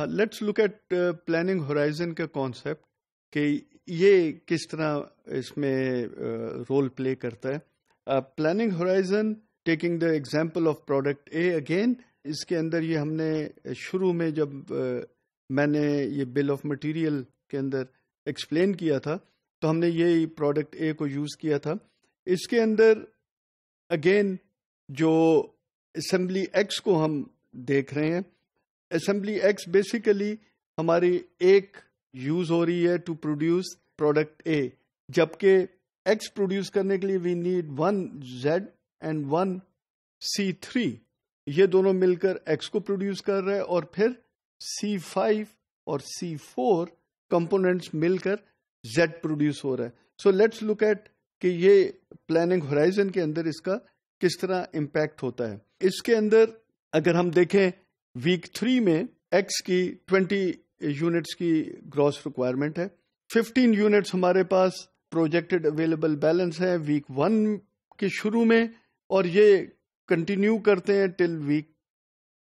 Let's look at planning horizon کا concept کہ یہ کس طرح اس میں رول پلے کرتا ہے. Planning horizon taking the example of product A again, اس کے اندر یہ ہم نے شروع میں جب میں نے یہ بل آف مٹیریل کے اندر ایکسپلین کیا تھا تو ہم نے یہ پروڈکٹ اے کو یوز کیا تھا. اس کے اندر اگین جو اسمبلی ایکس کو ہم دیکھ رہے ہیں، اسمبلی ایکس بیسیکلی ہماری ایک یوز ہو رہی ہے ٹو پروڈیوس پروڈکٹ اے، جبکہ ایکس پروڈیوس کرنے کے لیے we need 1 Z and 1 C3. یہ دونوں مل کر ایکس کو پروڈیوس کر رہے ہیں اور پھر C5 اور C4 کمپوننٹس مل کر زیڈ پروڈیوس ہو رہا ہے. سو لیٹس لک ایٹ کہ یہ پلاننگ ہورائزن کے اندر اس کا کس طرح امپیکٹ ہوتا ہے. اس کے اندر اگر ہم دیکھیں ویک 3 میں ایکس کی 20 یونٹس کی گراس ریکوائرمنٹ ہے، 15 یونٹس ہمارے پاس پروجیکٹڈ اویلیبل بیلنس ہے ویک 1 کے شروع میں، اور یہ کنٹینیو کرتے ہیں till week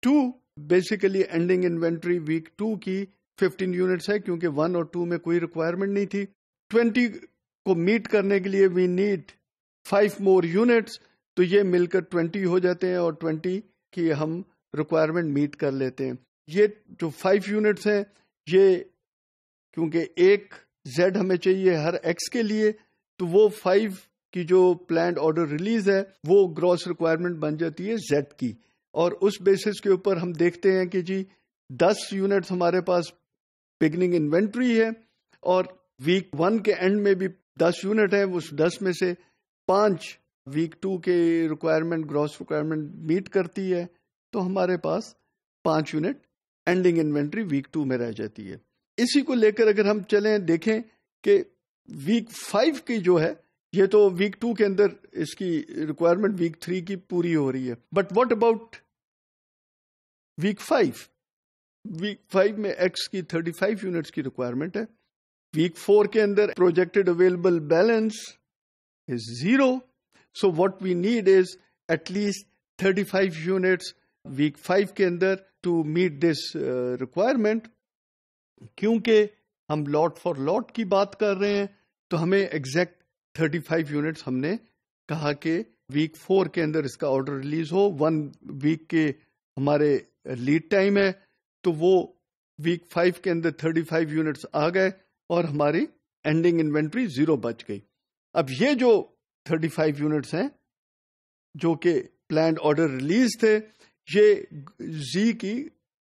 2. Basically ending inventory week 2 کی 15 یونٹس ہے کیونکہ 1 اور 2 میں کوئی ریکوائرمنٹ نہیں تھی. 20 کو میٹ کرنے کے لیے وی نیڈ 5 مور یونٹس، تو یہ مل کر 20 ہو جاتے ہیں اور 20 کی ہم ریکوائرمنٹ میٹ کر لیتے ہیں. یہ جو 5 یونٹس ہیں یہ کیونکہ ایک زیڈ ہمیں چاہیے ہر ایکس کے لیے، تو وہ 5 کی جو پلانڈ آرڈر ریلیز ہے وہ گراس ریکوائرمنٹ بن جاتی ہے زیڈ کی. اور اس بیسس کے اوپر ہم دیکھتے ہیں کہ جی 10 یونٹس ہمارے پاس بگننگ انوینٹری ہے، اور ویک 1 کے اینڈ میں بھی 10 یونٹ ہے، اس 10 میں سے 5 ویک 2 کے ریکوائرمنٹ گراس ریکوائرمنٹ میٹ کرتی ہے، تو ہمارے پاس 5 یونٹ اینڈنگ انوینٹری ویک 2 میں رہ جاتی ہے. اسی کو لے کر اگر ہم چلیں دیکھیں کہ ویک 5 کی جو ہے یہ تو ویک 2 کے اندر اس کی ریکوائرمنٹ ویک 3 کی پوری ہو رہی ہے، but what about week 5؟ Week 5 میں ایکس کی 35 یونٹس کی ریکوائرمنٹ ہے. ویک 4 کے اندر projected available balance is 0. So what we need is at least 35 units week 5 کے اندر ٹو میٹ دس ریکوائرمنٹ. کیونکہ ہم لاٹ فار لاٹ کی بات کر رہے ہیں تو ہمیں ایگزیکٹ 35 یونٹس ہم نے کہا کہ ویک 4 کے اندر اس کا آرڈر ریلیز ہو. 1 ویک کے ہمارے لیڈ ٹائم ہے، تو وہ ویک 5 کے اندر 35 یونٹس آ گئے اور ہماری اینڈنگ انوینٹری 0 بچ گئی. اب یہ جو 35 یونٹس ہیں جو کہ پلانڈ آرڈر ریلیز تھے، یہ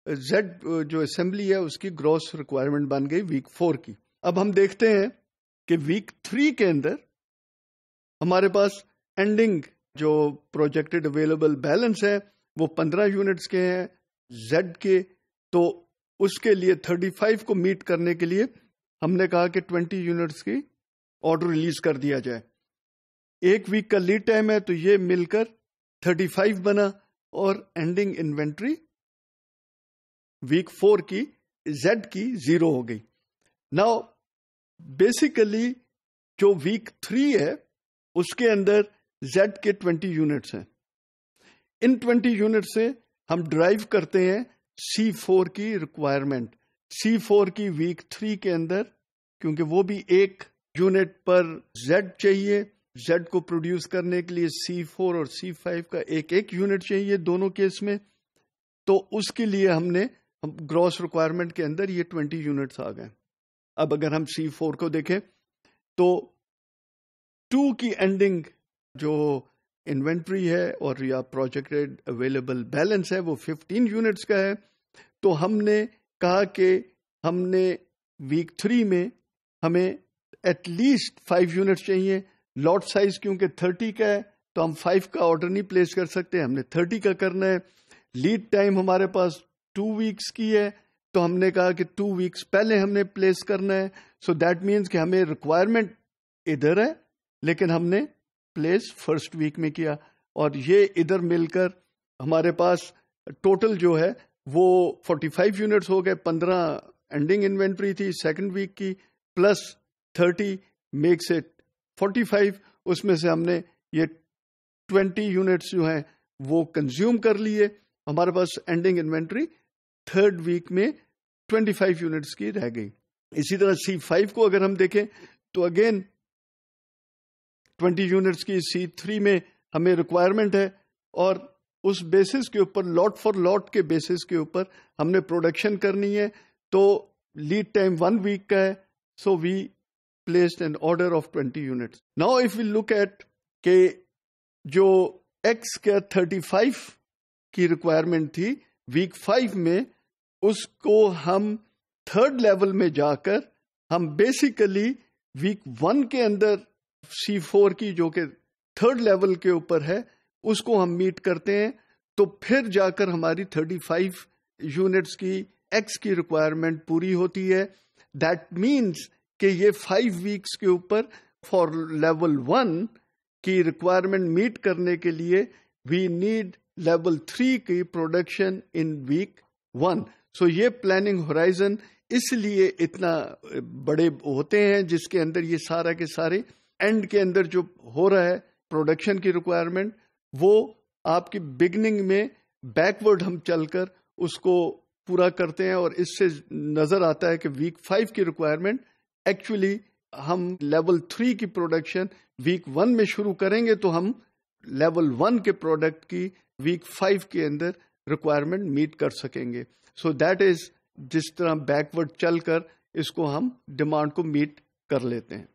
زیڈ جو اسمبلی ہے اس کی گراس ریکوائرمنٹ بن گئی ویک 4 کی. اب ہم دیکھتے ہیں کہ ویک 3 کے اندر ہمارے پاس اینڈنگ جو پروجیکٹڈ اویلیبل بیلنس ہے وہ 15 یونٹس کے ہیں زیڈ کے، تو اس کے لیے 35 کو میٹ کرنے کے لیے ہم نے کہا کہ 20 یونٹس کی آرڈر ریلیز کر دیا جائے. ایک ویک کا لیڈ ٹائم ہے تو یہ مل کر 35 بنا، اور اینڈنگ انوینٹری ویک 4 کی زیڈ کی 0 ہو گئی. ناؤ بیسیکلی جو ویک 3 ہے اس کے اندر زیڈ کے 20 یونٹس ہیں. ان 20 یونٹ سے ہم ڈرائیو کرتے ہیں C4 کی ریکوائرمنٹ. C4 کی ویک 3 کے اندر کیونکہ وہ بھی ایک یونٹ پر زیڈ چاہیے، زیڈ کو پروڈیوس کرنے کے لیے C4 اور C5 کا ایک یونٹ چاہیے دونوں کیس میں، تو اس کے لیے ہم نے گراس ریکوائرمنٹ کے اندر یہ 20 یونٹس آ گئے. اب اگر ہم C4 کو دیکھیں تو 2 کی اینڈنگ جو انوینٹری ہے اور یا پروجیکٹڈ اویلیبل بیلنس ہے وہ 15 یونٹس کا ہے. تو ہم نے کہا کہ ہم نے ویک 3 میں ہمیں ایٹ لیسٹ 5 یونٹس چاہیے. لاٹ سائز کیونکہ 30 کا ہے تو ہم 5 کا آرڈر نہیں پلیس کر سکتے، ہم نے 30 کا کرنا ہے. لیڈ ٹائم ہمارے پاس 2 ویکس کی ہے تو ہم نے کہا کہ 2 ویکس پہلے ہم نے پلیس کرنا ہے. سو دیٹ مینس کہ ہمیں ریکوائرمنٹ ادھر ہے لیکن ہم نے پلیس فرسٹ ویک میں کیا، اور یہ ادھر مل کر ہمارے پاس ٹوٹل جو ہے وہ 45 یونٹس ہو گئے. 15 اینڈنگ انوینٹری تھی سیکنڈ ویک کی، پلس 30 میکس اٹ 45. اس میں سے ہم نے یہ 20 یونٹس جو ہیں وہ کنزیوم کر لیے. ہمارے پاس اینڈنگ انوینٹری تھرڈ ویک میں 25 یونٹس کی رہ گئی. اسی طرح C5 کو اگر ہم دیکھیں تو اگین 20 یونٹس کی C3 میں ہمیں ریکوائرمنٹ ہے, اور اس بیسس کے اوپر لاٹ فار لاٹ کے بیسس کے اوپر ہم نے پروڈکشن کرنی ہے. تو لیڈ ٹائم 1 ویک کا ہے, so we placed an order of 20 units. Now if we look at کہ جو ایکس کا 35 کی ریکوائرمنٹ تھی ویک 5 میں, اس کو ہم تھرڈ لیول میں جا کر ہم بیسیکلی ویک 1 کے اندر C4 کی جو کہ تھرڈ لیول کے اوپر ہے اس کو ہم میٹ کرتے ہیں. تو پھر جا کر ہماری 35 یونٹس کی ایکس کی ریکوائرمنٹ پوری ہوتی ہے. دیٹ مینس کہ یہ 5 ویکس کے اوپر فار لیول 1 کی ریکوائرمنٹ میٹ کرنے کے لیے وی نیڈ لیول 3 کی پروڈکشن ان ویک 1. سو یہ پلاننگ ہورائزن اس لیے اتنا بڑے ہوتے ہیں جس کے اندر یہ سارا کے سارے اینڈ کے اندر جو ہو رہا ہے پروڈکشن کی ریکوائرمنٹ, وہ آپ کی بگننگ میں بیکورڈ ہم چل کر اس کو پورا کرتے ہیں. اور اس سے نظر آتا ہے کہ ویک 5 کی ریکوائرمنٹ ایکچولی ہم لیول 3 کی پروڈکشن ویک 1 میں شروع کریں گے تو ہم لیول 1 کے پروڈکٹ کی ویک 5 کے اندر ریکوائرمنٹ میٹ کر سکیں گے. سو دیٹ از جس طرح بیکورڈ چل کر اس کو ہم ڈیمانڈ کو میٹ کر لیتے ہیں.